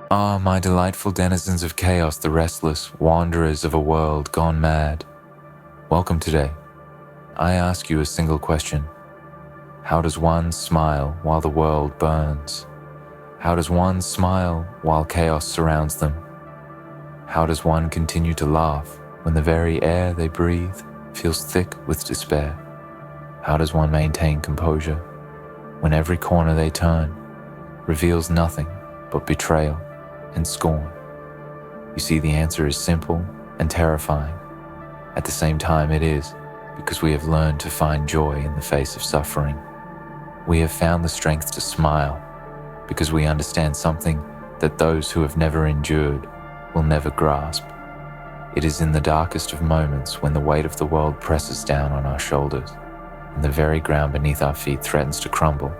Ah, my delightful denizens of chaos, the restless wanderers of a world gone mad. Welcome today. I ask you a single question. How does one smile while the world burns? How does one smile while chaos surrounds them? How does one continue to laugh when the very air they breathe feels thick with despair? How does one maintain composure when every corner they turn reveals nothing but betrayal and scorn? You see, the answer is simple and terrifying. At the same time, it is because we have learned to find joy in the face of suffering. We have found the strength to smile because we understand something that those who have never endured will never grasp. It is in the darkest of moments, when the weight of the world presses down on our shoulders and the very ground beneath our feet threatens to crumble,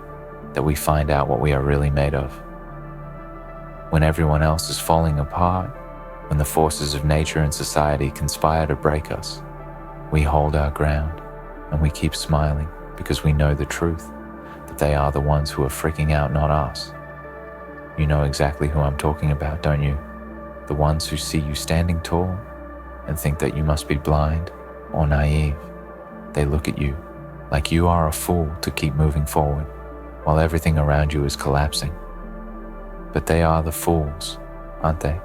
that we find out what we are really made of. When everyone else is falling apart, when the forces of nature and society conspire to break us, we hold our ground and we keep smiling because we know the truth, that they are the ones who are freaking out, not us. You know exactly who I'm talking about, don't you? The ones who see you standing tall and think that you must be blind or naive. They look at you like you are a fool to keep moving forward while everything around you is collapsing. But they are the fools, aren't they?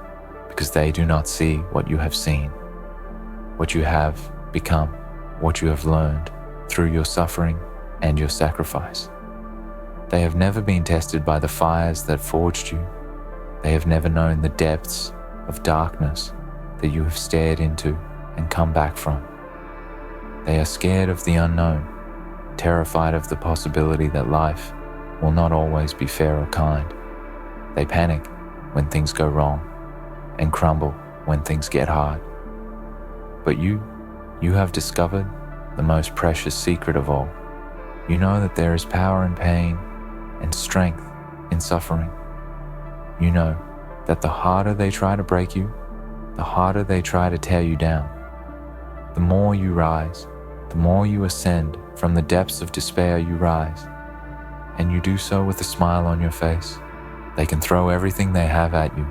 Because they do not see what you have seen, what you have become, what you have learned through your suffering and your sacrifice. They have never been tested by the fires that forged you. They have never known the depths of darkness that you have stared into and come back from. They are scared of the unknown, terrified of the possibility that life will not always be fair or kind. They panic when things go wrong and crumble when things get hard. But you have discovered the most precious secret of all. You know that there is power in pain and strength in suffering. You know that the harder they try to break you, the harder they try to tear you down. The more you rise, the more you ascend. From the depths of despair you rise, and you do so with a smile on your face. They can throw everything they have at you.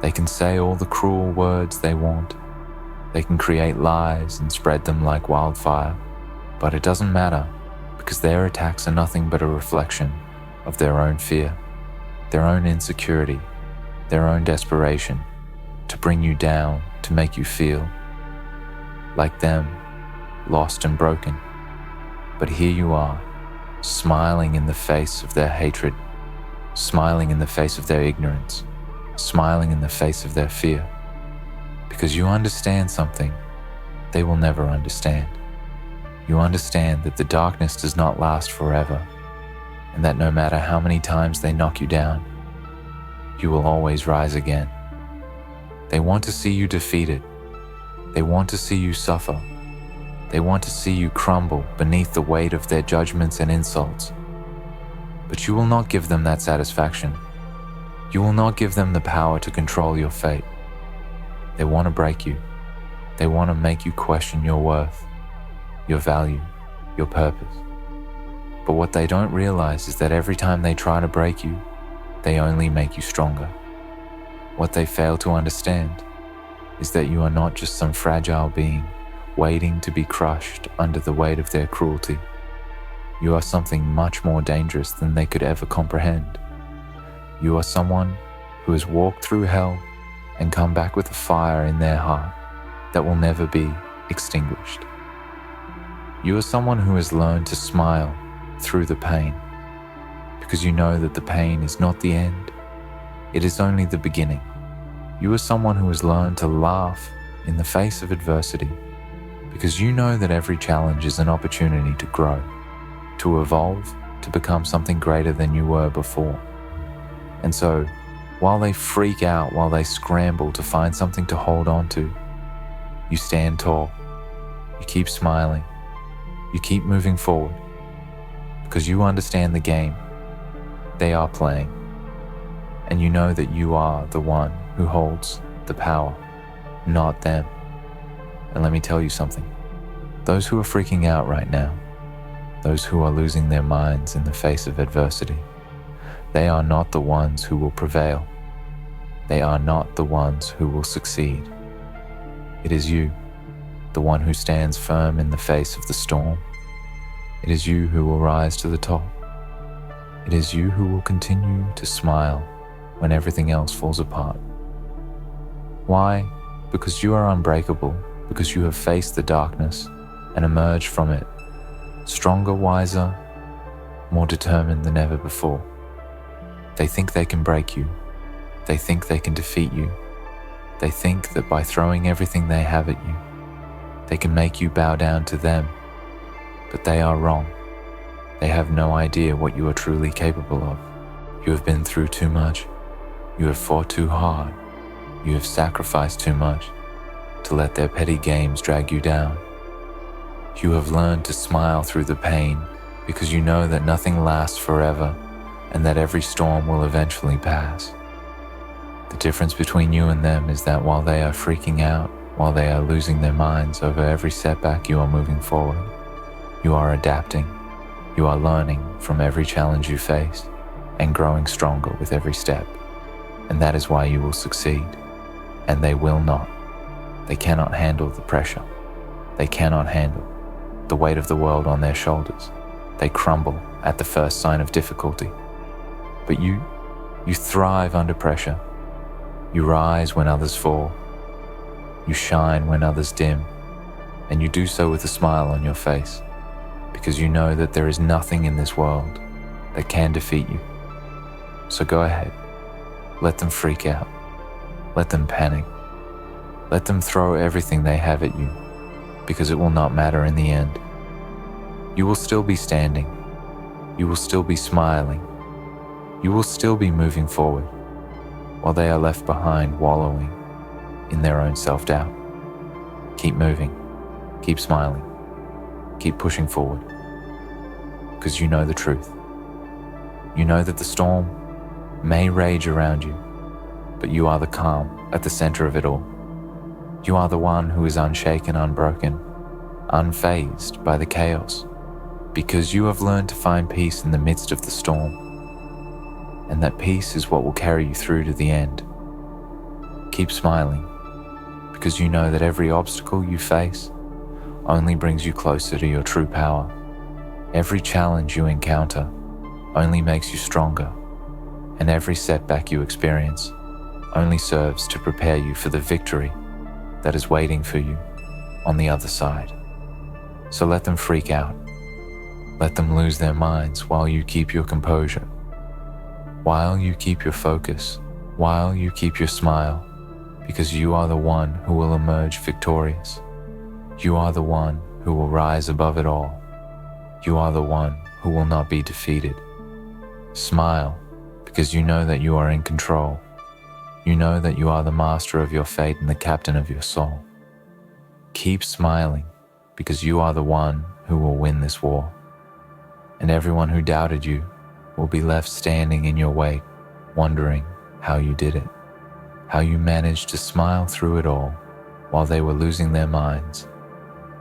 They can say all the cruel words they want. They can create lies and spread them like wildfire. But it doesn't matter, because their attacks are nothing but a reflection of their own fear, their own insecurity, their own desperation to bring you down, to make you feel like them, lost and broken. But here you are, smiling in the face of their hatred, smiling in the face of their ignorance, smiling in the face of their fear, because you understand something they will never understand. You understand that the darkness does not last forever, and that no matter how many times they knock you down, you will always rise again. They want to see you defeated. They want to see you suffer. They want to see you crumble beneath the weight of their judgments and insults. But you will not give them that satisfaction. You will not give them the power to control your fate. They want to break you. They want to make you question your worth, your value, your purpose. But what they don't realize is that every time they try to break you, they only make you stronger. What they fail to understand is that you are not just some fragile being waiting to be crushed under the weight of their cruelty. You are something much more dangerous than they could ever comprehend. You are someone who has walked through hell and come back with a fire in their heart that will never be extinguished. You are someone who has learned to smile through the pain, because you know that the pain is not the end, it is only the beginning. You are someone who has learned to laugh in the face of adversity, because you know that every challenge is an opportunity to grow, to evolve, to become something greater than you were before. And so, while they freak out, while they scramble to find something to hold on to, you stand tall, you keep smiling, you keep moving forward, because you understand the game they are playing, and you know that you are the one who holds the power, not them. And let me tell you something. Those who are freaking out right now, those who are losing their minds in the face of adversity, they are not the ones who will prevail. they are not the ones who will succeed. It is you, the one who stands firm in the face of the storm. It is you who will rise to the top. It is you who will continue to smile when everything else falls apart. Why? Because you are unbreakable, because you have faced the darkness and emerged from it stronger, wiser, more determined than ever before. They think they can break you. They think they can defeat you. They think that by throwing everything they have at you, they can make you bow down to them. But they are wrong. They have no idea what you are truly capable of. You have been through too much. You have fought too hard. You have sacrificed too much to let their petty games drag you down. You have learned to smile through the pain because you know that nothing lasts forever and that every storm will eventually pass. The difference between you and them is that while they are freaking out, while they are losing their minds over every setback, you are moving forward. You are adapting. You are learning from every challenge you face and growing stronger with every step. And that is why you will succeed. And they will not. They cannot handle the pressure. They cannot handle the weight of the world on their shoulders. They crumble at the first sign of difficulty. But you thrive under pressure. You rise when others fall. You shine when others dim. And you do so with a smile on your face, because you know that there is nothing in this world that can defeat you. So go ahead. Let them freak out. Let them panic. Let them throw everything they have at you, because it will not matter in the end. You will still be standing. You will still be smiling. You will still be moving forward, while they are left behind wallowing in their own self-doubt. Keep moving. Keep smiling. Keep pushing forward, because you know the truth. You know that the storm may rage around you, but you are the calm at the center of it all. You are the one who is unshaken, unbroken, unfazed by the chaos, because you have learned to find peace in the midst of the storm. And that peace is what will carry you through to the end. Keep smiling, because you know that every obstacle you face only brings you closer to your true power. Every challenge you encounter only makes you stronger, and every setback you experience only serves to prepare you for the victory that is waiting for you on the other side. So let them freak out. Let them lose their minds while you keep your composure, while you keep your focus, while you keep your smile, because you are the one who will emerge victorious. You are the one who will rise above it all. You are the one who will not be defeated. Smile, because you know that you are in control. You know that you are the master of your fate and the captain of your soul. Keep smiling, because you are the one who will win this war. And everyone who doubted you will be left standing in your wake, wondering how you did it, how you managed to smile through it all while they were losing their minds.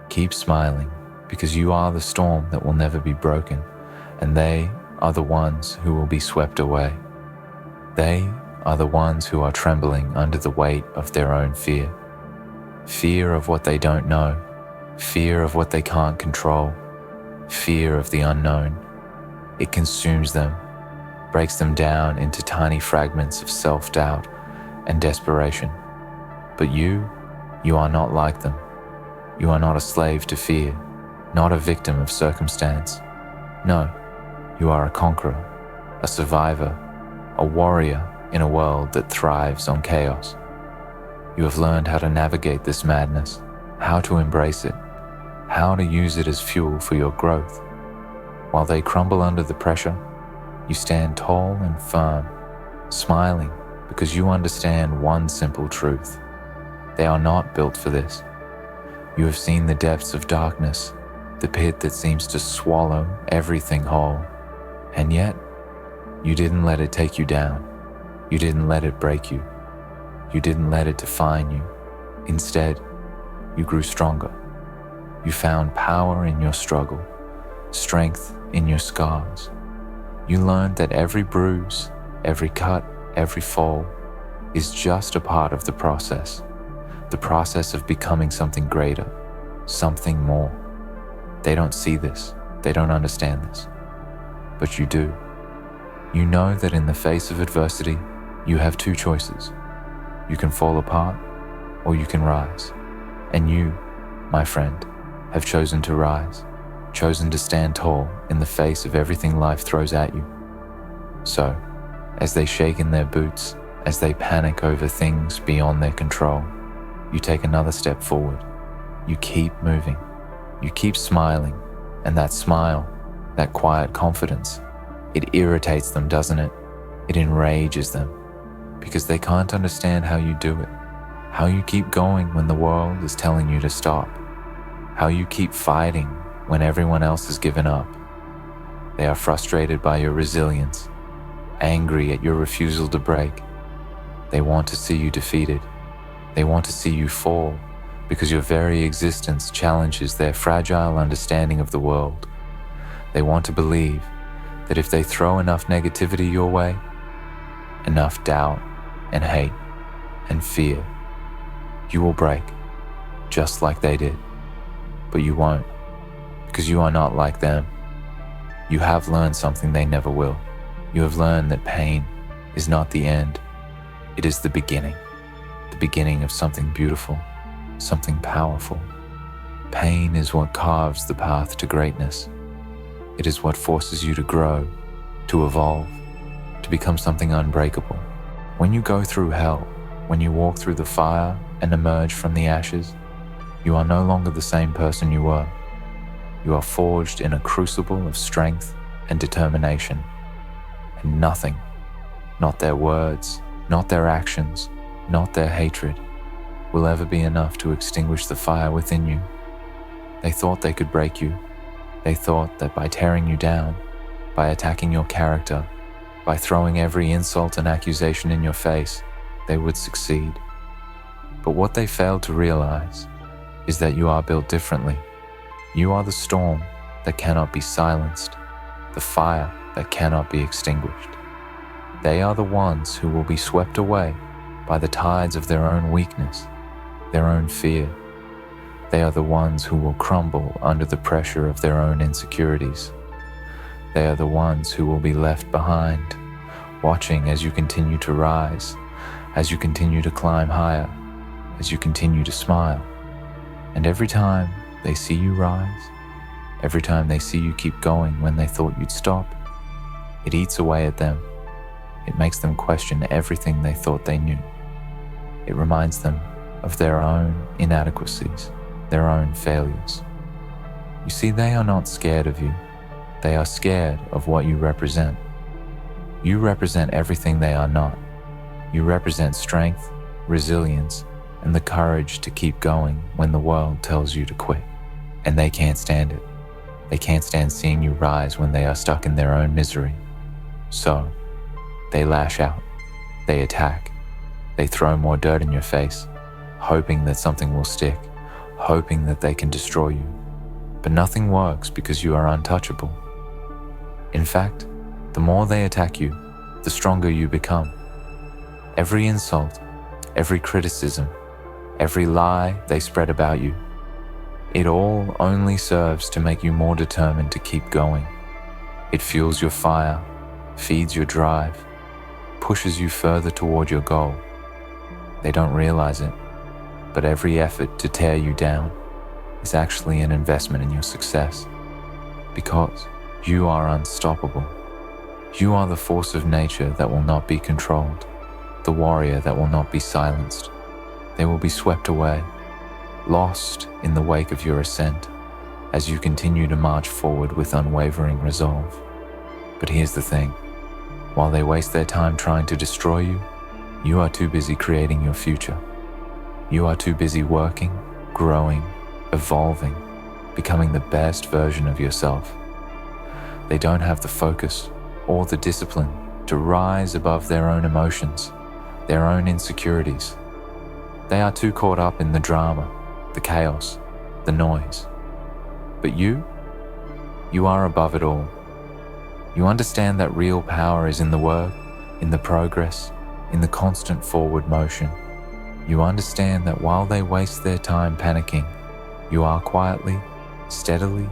Keep smiling, because you are the storm that will never be broken, and they are the ones who will be swept away. They are the ones who are trembling under the weight of their own fear. Fear of what they don't know, fear of what they can't control, fear of the unknown. It consumes them, breaks them down into tiny fragments of self-doubt and desperation. But you are not like them. You are not a slave to fear, not a victim of circumstance. No, you are a conqueror, a survivor, a warrior in a world that thrives on chaos. You have learned how to navigate this madness, how to embrace it, how to use it as fuel for your growth. While they crumble under the pressure, you stand tall and firm, smiling because you understand one simple truth. They are not built for this. You have seen the depths of darkness, the pit that seems to swallow everything whole, and yet you didn't let it take you down. You didn't let it break you. You didn't let it define you. Instead, you grew stronger. You found power in your struggle, strength in your scars. You learned that every bruise, every cut, every fall is just a part of the process of becoming something greater, something more. They don't see this, they don't understand this, but you do. You know that in the face of adversity, you have two choices. You can fall apart, or you can rise. And you, my friend, have chosen to rise, chosen to stand tall in the face of everything life throws at you. So, as they shake in their boots, as they panic over things beyond their control, you take another step forward. You keep moving. You keep smiling. And that smile, that quiet confidence, it irritates them, doesn't it? It enrages them because they can't understand how you do it, how you keep going when the world is telling you to stop, how you keep fighting when everyone else has given up. They are frustrated by your resilience, angry at your refusal to break. They want to see you defeated. They want to see you fall because your very existence challenges their fragile understanding of the world. They want to believe that if they throw enough negativity your way, enough doubt and hate and fear, you will break just like they did. But you won't, because you are not like them. You have learned something they never will. You have learned that pain is not the end. It is the beginning of something beautiful, something powerful. Pain is what carves the path to greatness. It is what forces you to grow, to evolve, to become something unbreakable. When you go through hell, when you walk through the fire and emerge from the ashes, you are no longer the same person you were. You are forged in a crucible of strength and determination. And nothing, not their words, not their actions, not their hatred, will ever be enough to extinguish the fire within you. They thought they could break you. They thought that by tearing you down, by attacking your character, by throwing every insult and accusation in your face, they would succeed. But what they failed to realize is that you are built differently. You are the storm that cannot be silenced, the fire that cannot be extinguished. They are the ones who will be swept away by the tides of their own weakness, their own fear. They are the ones who will crumble under the pressure of their own insecurities. They are the ones who will be left behind, watching as you continue to rise, as you continue to climb higher, as you continue to smile. And every time they see you rise, every time they see you keep going when they thought you'd stop, it eats away at them. It makes them question everything they thought they knew. It reminds them of their own inadequacies, their own failures. You see, they are not scared of you. They are scared of what you represent. You represent everything they are not. You represent strength, resilience, and the courage to keep going when the world tells you to quit. And they can't stand it. They can't stand seeing you rise when they are stuck in their own misery. So, they lash out. They attack. They throw more dirt in your face, hoping that something will stick, hoping that they can destroy you. But nothing works because you are untouchable. In fact, the more they attack you, the stronger you become. Every insult, every criticism, every lie they spread about you, it all only serves to make you more determined to keep going. It fuels your fire, feeds your drive, pushes you further toward your goal. They don't realize it, but every effort to tear you down is actually an investment in your success, because you are unstoppable. You are the force of nature that will not be controlled, the warrior that will not be silenced. They will be swept away, lost in the wake of your ascent, as you continue to march forward with unwavering resolve. But here's the thing. While they waste their time trying to destroy you, you are too busy creating your future. You are too busy working, growing, evolving, becoming the best version of yourself. They don't have the focus or the discipline to rise above their own emotions, their own insecurities. They are too caught up in the drama, the chaos, the noise. But you are above it all. You understand that real power is in the work, in the progress, in the constant forward motion. You understand that while they waste their time panicking, you are quietly, steadily,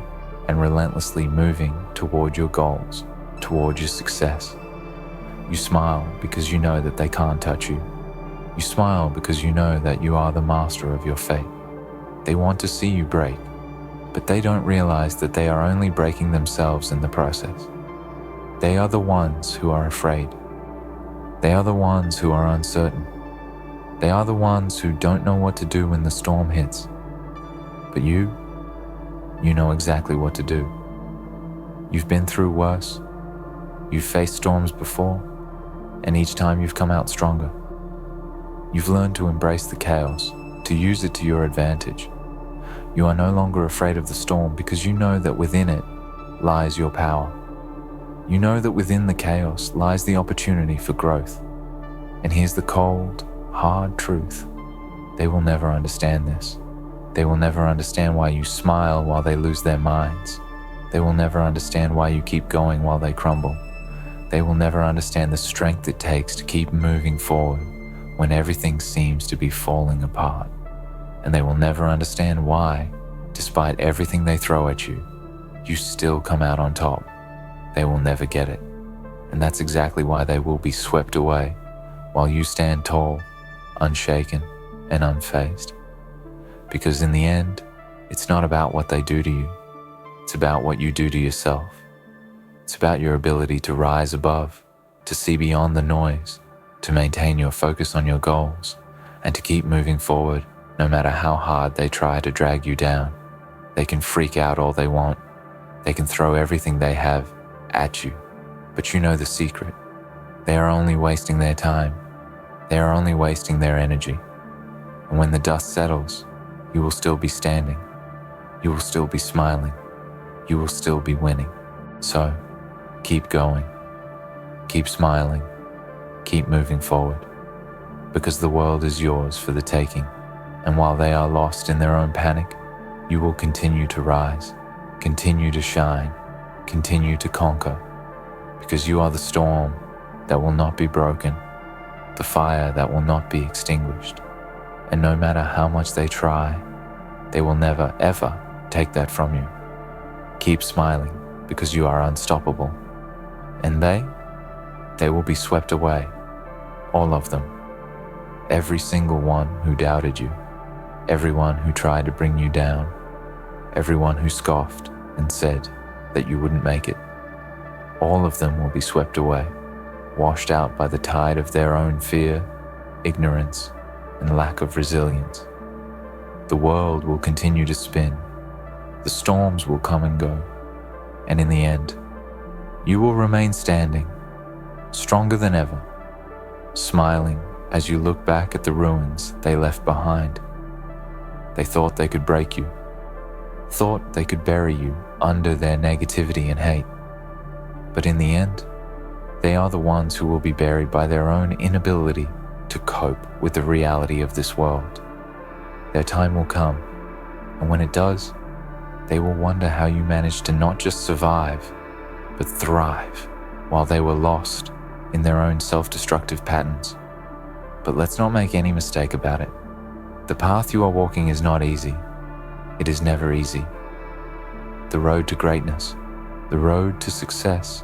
and relentlessly moving toward your goals, toward your success. You smile because you know that they can't touch you. You smile because you know that you are the master of your fate. They want to see you break, but they don't realize that they are only breaking themselves in the process. They are the ones who are afraid. They are the ones who are uncertain. They are the ones who don't know what to do when the storm hits. But you know exactly what to do. You've been through worse. You've faced storms before, and each time you've come out stronger. You've learned to embrace the chaos, to use it to your advantage. You are no longer afraid of the storm because you know that within it lies your power. You know that within the chaos lies the opportunity for growth. And here's the cold, hard truth. They will never understand this. They will never understand why you smile while they lose their minds. They will never understand why you keep going while they crumble. They will never understand the strength it takes to keep moving forward when everything seems to be falling apart. And they will never understand why, despite everything they throw at you, you still come out on top. They will never get it. And that's exactly why they will be swept away while you stand tall, unshaken, and unfazed. Because in the end, it's not about what they do to you. It's about what you do to yourself. It's about your ability to rise above, to see beyond the noise, to maintain your focus on your goals, and to keep moving forward no matter how hard they try to drag you down. They can freak out all they want. They can throw everything they have at you. But you know the secret. They are only wasting their time. They are only wasting their energy. And when the dust settles, you will still be standing. You will still be smiling. You will still be winning. So, keep going. Keep smiling. Keep moving forward. Because the world is yours for the taking. And while they are lost in their own panic, you will continue to rise, continue to shine, continue to conquer. Because you are the storm that will not be broken, the fire that will not be extinguished. And no matter how much they try, they will never, ever take that from you. Keep smiling because you are unstoppable. And they will be swept away. All of them. Every single one who doubted you. Everyone who tried to bring you down. Everyone who scoffed and said that you wouldn't make it. All of them will be swept away, washed out by the tide of their own fear, ignorance, and lack of resilience. The world will continue to spin. The storms will come and go. And in the end, you will remain standing, stronger than ever, smiling as you look back at the ruins they left behind. They thought they could break you, thought they could bury you under their negativity and hate. But in the end, they are the ones who will be buried by their own inability to cope with the reality of this world. Their time will come, and when it does, they will wonder how you managed to not just survive, but thrive while they were lost in their own self-destructive patterns. But let's not make any mistake about it. The path you are walking is not easy. It is never easy. The road to greatness, the road to success,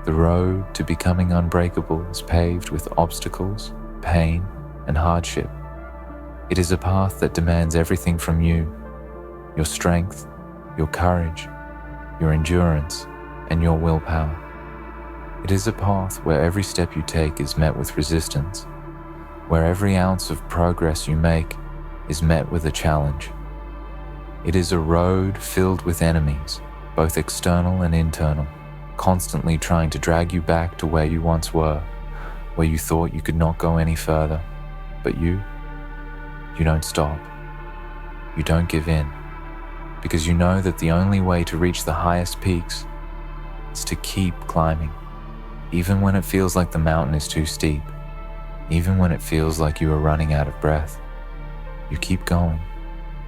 the road to becoming unbreakable is paved with obstacles, pain, and hardship. It is a path that demands everything from you: your strength, your courage, your endurance, and your willpower. It is a path where every step you take is met with resistance, where every ounce of progress you make is met with a challenge. It is a road filled with enemies, both external and internal, constantly trying to drag you back to where you once were, where you thought you could not go any further. But you don't stop. You don't give in, because you know that the only way to reach the highest peaks is to keep climbing, even when it feels like the mountain is too steep, even when it feels like you are running out of breath. You keep going,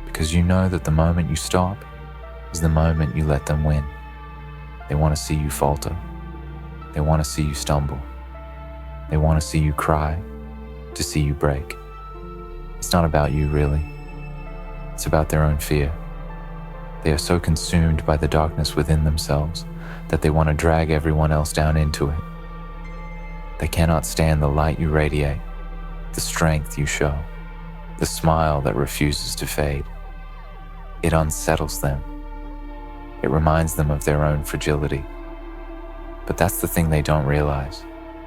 because you know that the moment you stop is the moment you let them win. They want to see you falter. They want to see you stumble. They want to see you cry to see you break. It's not about you, really. It's about their own fear. They are so consumed by the darkness within themselves that they want to drag everyone else down into it. They cannot stand the light you radiate, the strength you show, the smile that refuses to fade. It unsettles them. It reminds them of their own fragility. But that's the thing they don't realize.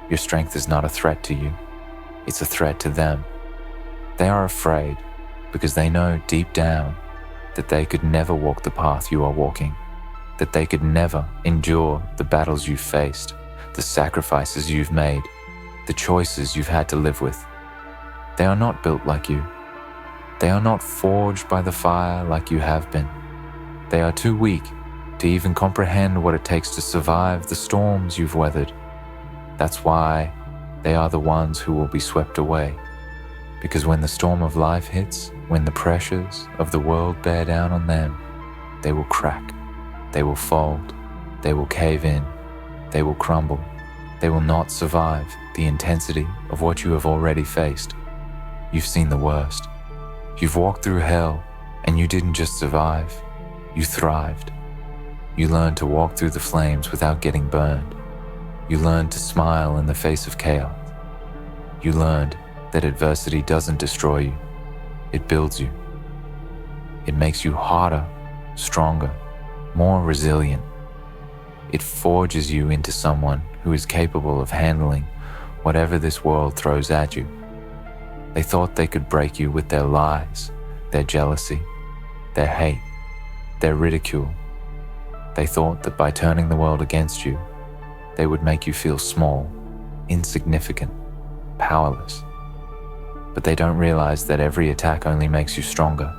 Your strength is not a threat to you. It's a threat to them. They are afraid because they know deep down that they could never walk the path you are walking, that they could never endure the battles you've faced, the sacrifices you've made, the choices you've had to live with. They are not built like you. They are not forged by the fire like you have been. They are too weak to even comprehend what it takes to survive the storms you've weathered. That's why they are the ones who will be swept away. Because when the storm of life hits, when the pressures of the world bear down on them, they will crack, they will fold, they will cave in, they will crumble. They will not survive the intensity of what you have already faced. You've seen the worst. You've walked through hell, and you didn't just survive, you thrived. You learned to walk through the flames without getting burned. You learned to smile in the face of chaos. You learned that adversity doesn't destroy you, it builds you. It makes you harder, stronger, more resilient. It forges you into someone who is capable of handling whatever this world throws at you. They thought they could break you with their lies, their jealousy, their hate, their ridicule. They thought that by turning the world against you, they would make you feel small, insignificant, powerless. But they don't realize that every attack only makes you stronger.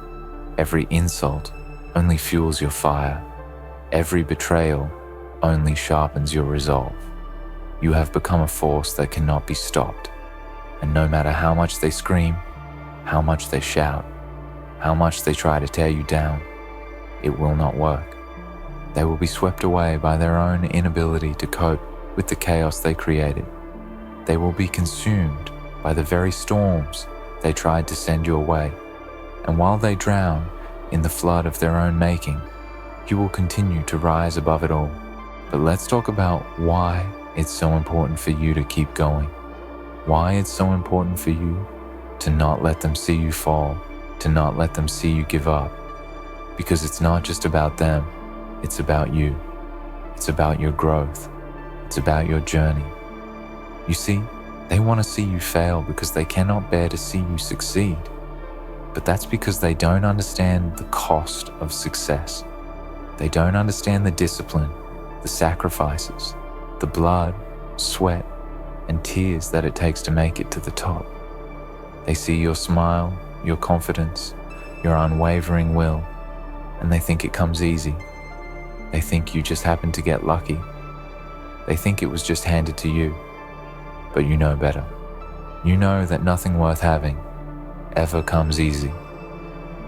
Every insult only fuels your fire. Every betrayal only sharpens your resolve. You have become a force that cannot be stopped. And no matter how much they scream, how much they shout, how much they try to tear you down, it will not work. They will be swept away by their own inability to cope with the chaos they created. They will be consumed by the very storms they tried to send your way. And while they drown in the flood of their own making, you will continue to rise above it all. But let's talk about why it's so important for you to keep going. Why it's so important for you to not let them see you fall, to not let them see you give up. Because it's not just about them, it's about you. It's about your growth. It's about your journey. You see, they want to see you fail because they cannot bear to see you succeed. But that's because they don't understand the cost of success. They don't understand the discipline, the sacrifices, the blood, sweat, and tears that it takes to make it to the top. They see your smile, your confidence, your unwavering will, and they think it comes easy. They think you just happened to get lucky. They think it was just handed to you. But you know better. You know that nothing worth having ever comes easy.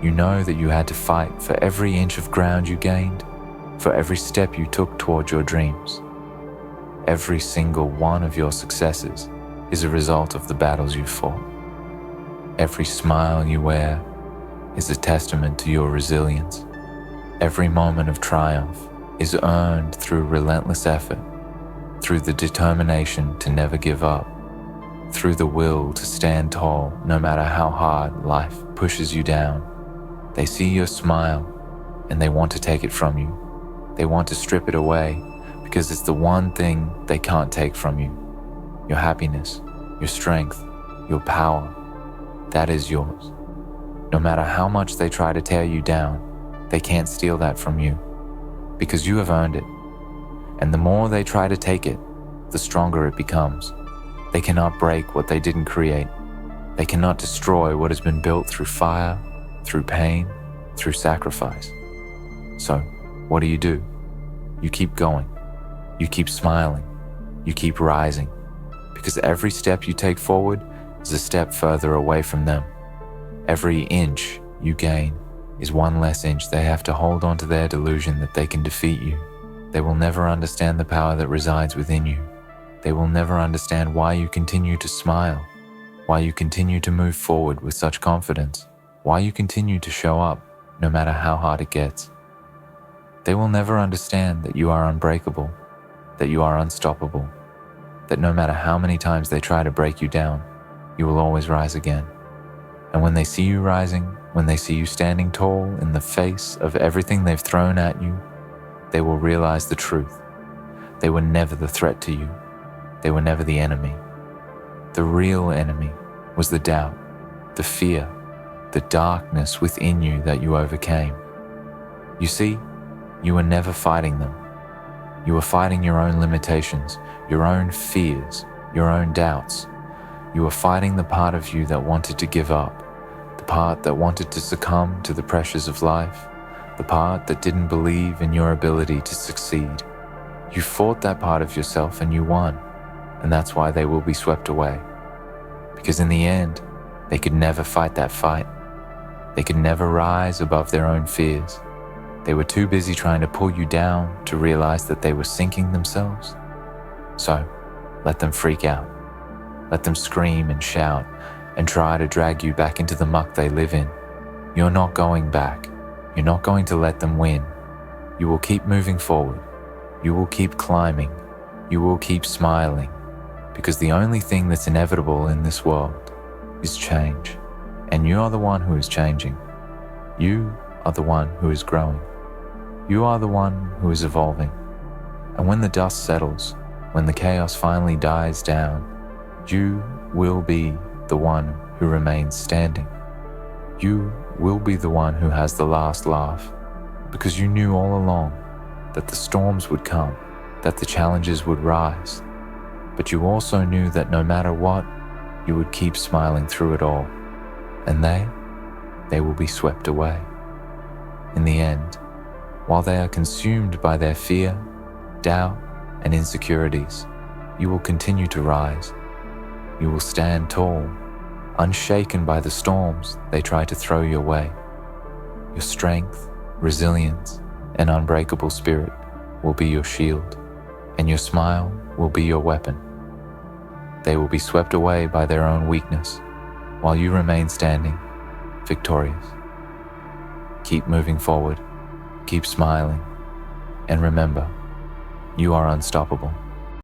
You know that you had to fight for every inch of ground you gained, for every step you took toward your dreams. Every single one of your successes is a result of the battles you fought. Every smile you wear is a testament to your resilience. Every moment of triumph is earned through relentless effort, through the determination to never give up, through the will to stand tall no matter how hard life pushes you down. They see your smile and they want to take it from you. They want to strip it away because it's the one thing they can't take from you. Your happiness, your strength, your power, that is yours. No matter how much they try to tear you down, they can't steal that from you because you have earned it. And the more they try to take it, the stronger it becomes. They cannot break what they didn't create. They cannot destroy what has been built through fire, through pain, through sacrifice. So, what do? You keep going. You keep smiling. You keep rising. Because every step you take forward is a step further away from them. Every inch you gain is one less inch they have to hold on to their delusion that they can defeat you. They will never understand the power that resides within you. They will never understand why you continue to smile, why you continue to move forward with such confidence, why you continue to show up no matter how hard it gets. They will never understand that you are unbreakable, that you are unstoppable, that no matter how many times they try to break you down, you will always rise again. And when they see you rising, when they see you standing tall in the face of everything they've thrown at you, they will realize the truth. They were never the threat to you. They were never the enemy. The real enemy was the doubt, the fear, the darkness within you that you overcame. You see, you were never fighting them. You were fighting your own limitations, your own fears, your own doubts. You were fighting the part of you that wanted to give up, the part that wanted to succumb to the pressures of life, the part that didn't believe in your ability to succeed. You fought that part of yourself and you won, and that's why they will be swept away. Because in the end, they could never fight that fight. They could never rise above their own fears. They were too busy trying to pull you down to realize that they were sinking themselves. So, let them freak out. Let them scream and shout and try to drag you back into the muck they live in. You're not going back. You're not going to let them win. You will keep moving forward. You will keep climbing. You will keep smiling. Because the only thing that's inevitable in this world is change. And you are the one who is changing. You are the one who is growing. You are the one who is evolving. And when the dust settles, when the chaos finally dies down, you will be the one who remains standing. You will be the one who has the last laugh, because you knew all along that the storms would come, that the challenges would rise. But you also knew that no matter what, you would keep smiling through it all. And they will be swept away. In the end, while they are consumed by their fear, doubt, and insecurities, you will continue to rise. You will stand tall, unshaken by the storms they try to throw your way. Your strength, resilience, and unbreakable spirit will be your shield, and your smile will be your weapon. They will be swept away by their own weakness, while you remain standing, victorious. Keep moving forward, keep smiling, and remember, you are unstoppable.